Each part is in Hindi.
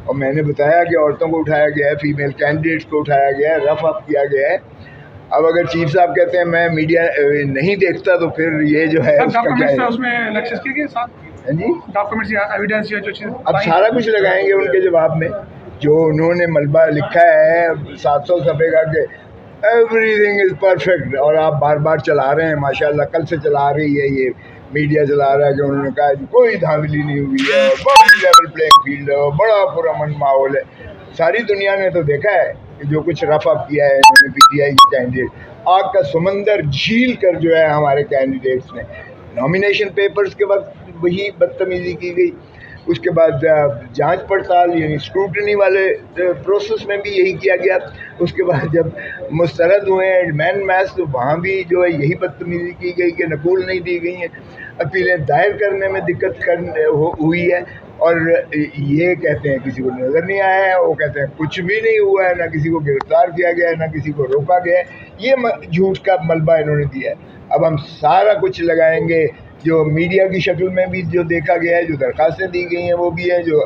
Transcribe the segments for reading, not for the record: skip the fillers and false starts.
और मैंने बताया कि औरतों को उठाया गया है, फीमेल कैंडिडेट्स को उठाया गया है, रफ अप किया गया है। अब अगर चीफ साहब कहते हैं मैं मीडिया नहीं देखता तो फिर ये जो है उसका क्या है? उसमें लेक्चर्स किए साथ जी डॉक्यूमेंट्स या एविडेंस या जो चीज़ अब सारा कुछ लगाएंगे उनके जवाब में, जो उन्होंने मलबा लिखा है 700 सफ़े का के एवरीथिंग इज़ परफेक्ट, और आप बार बार चला रहे हैं माशाल्लाह, कल से चला रही है ये मीडिया चला रहा है कि उन्होंने कहा कि कोई धांधली नहीं हुई है, बड़ी लेवल प्लेइंग फील्ड है, बड़ा पुरअमन माहौल है। सारी दुनिया ने तो देखा है कि जो कुछ रफ अप किया है इन्होंने पीटीआई के कैंडिडेट, आग का समंदर झील कर जो है हमारे कैंडिडेट्स ने। नॉमिनेशन पेपर्स के वक्त वही बदतमीजी की गई, उसके बाद जांच पड़ताल यानी स्क्रूटनी वाले प्रोसेस में भी यही किया गया, उसके बाद जब मुस्तरद हुए मैन मैस तो वहाँ भी जो है यही बदतमीजी की गई कि नकूल नहीं दी गई हैं, अपीलें दायर करने में दिक्कत हुई है, और ये कहते हैं किसी को नज़र नहीं आया है, वो कहते हैं कुछ भी नहीं हुआ है, ना किसी को गिरफ्तार किया गया है, ना किसी को रोका गया है। ये झूठ का मलबा इन्होंने दिया है। अब हम सारा कुछ लगाएंगे, जो मीडिया की शक्ल में भी जो देखा गया है, जो दरखास्तें दी गई हैं वो भी है, जो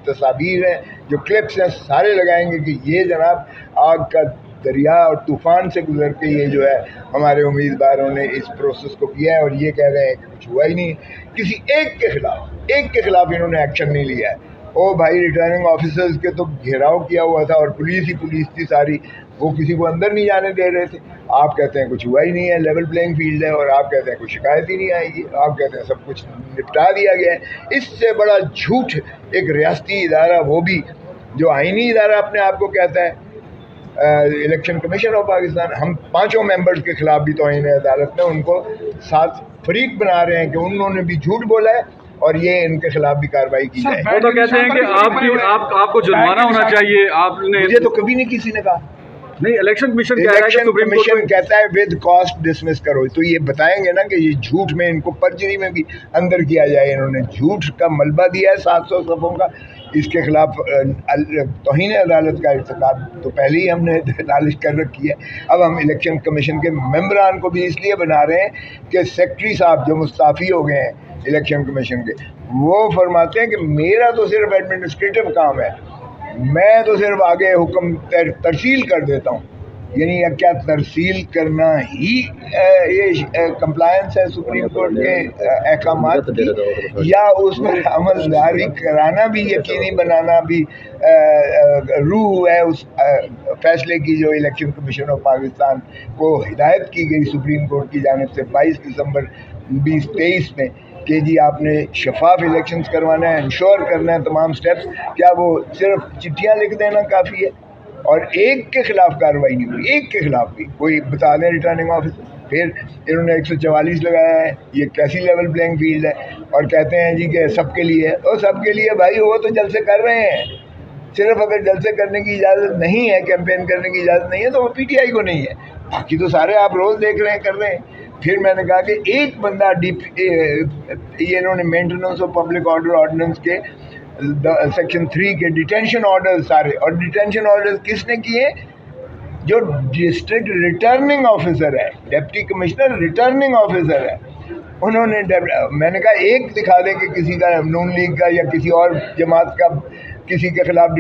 तस्वीर हैं, जो क्लिप्स हैं, सारे लगाएंगे कि ये जनाब आग का दरिया और तूफ़ान से गुजर के ये जो है हमारे उम्मीदवारों ने इस प्रोसेस को किया है, और ये कह रहे हैं कि कुछ हुआ ही नहीं। किसी एक के ख़िलाफ़ इन्होंने एक्शन नहीं लिया है। ओ भाई, रिटर्निंग ऑफिसर्स के तो घेराव किया हुआ था और पुलिस ही पुलिस थी सारी, वो किसी को अंदर नहीं जाने दे रहे थे। आप कहते हैं कुछ हुआ ही नहीं है, लेवल प्लेइंग फील्ड है, और आप कहते हैं कुछ शिकायत ही नहीं आएगी, आप कहते हैं सब कुछ निपटा दिया गया है। इससे बड़ा झूठ एक रियासती इदारा, वो भी जो आइनी इदारा अपने आप को कहता है, इलेक्शन कमीशन ऑफ पाकिस्तान, हम 5 मेंबर्स के खिलाफ भी तौहीन अदालत में उनको 7 फरीक बना रहे हैं कि उन्होंने भी झूठ बोला है और ये इनके खिलाफ भी कार्रवाई की जाए। वो तो कहते हैं कि आपको जुर्माना होना चाहिए, आपने, मुझे तो कभी नहीं किसी ने कहा। नहीं, इलेक्शन कमीशन कहता है विद कॉस्ट डिसमिस करो, तो ये बताएंगे ना कि ये झूठ में इनको पर्जरी में भी अंदर किया जाए। इन्होंने झूठ का मलबा दिया है 700 सफ़ों का, इसके खिलाफ तौहीन अदालत का इर्तिकाब तो पहले ही हमने नालिश कर रखी है। अब हम इलेक्शन कमीशन के मेंबरान को भी इसलिए बना रहे हैं कि सेक्रेटरी साहब जो मुस्ताफ़ी हो गए हैं इलेक्शन कमीशन के, वो फरमाते हैं कि मेरा तो सिर्फ एडमिनिस्ट्रेटिव काम है, मैं तो सिर्फ आगे हुक्म तरसील कर देता हूँ। यानी क्या तरसील करना ही ये कंप्लायंस है सुप्रीम कोर्ट के अहकामात की, या उस पर अमलदारी कराना भी यकीनी बनाना भी रूह है उस फैसले की जो इलेक्शन कमीशन ऑफ पाकिस्तान को हिदायत की गई सुप्रीम कोर्ट की जानिब से 22 दिसंबर 2023 में कि जी आपने शफाफ इलेक्शंस करवाना है, इंश्योर करना है तमाम स्टेप्स। क्या वो सिर्फ चिट्ठियाँ लिख देना काफ़ी है? और एक के खिलाफ कार्रवाई नहीं हुई, एक के खिलाफ भी कोई बता दें रिटर्निंग ऑफिसर। फिर इन्होंने 144 लगाया है, ये कैसी लेवल प्लेइंग फील्ड है, और कहते हैं जी कि सबके लिए है। और सबके लिए भाई वो तो जलसे कर रहे हैं, सिर्फ अगर जलसे करने की इजाज़त नहीं है, कैंपेन करने की इजाज़त नहीं है तो वो पीटीआई को नहीं है, बाकी तो सारे आप रोज़ देख रहे हैं, कर रहे हैं। फिर मैंने कहा कि एक बंदा ये इन्होंने maintenance of public order ordinance के सेक्शन 3 के डिटेंशन ऑर्डर्स सारे, और डिटेंशन ऑर्डर्स किसने किए? जो डिस्ट्रिक्ट रिटर्निंग ऑफिसर है, डिप्टी कमिश्नर रिटर्निंग ऑफिसर है, उन्होंने। मैंने कहा एक दिखा दें कि किसी का नून लीग का या किसी और जमात का किसी के खिलाफ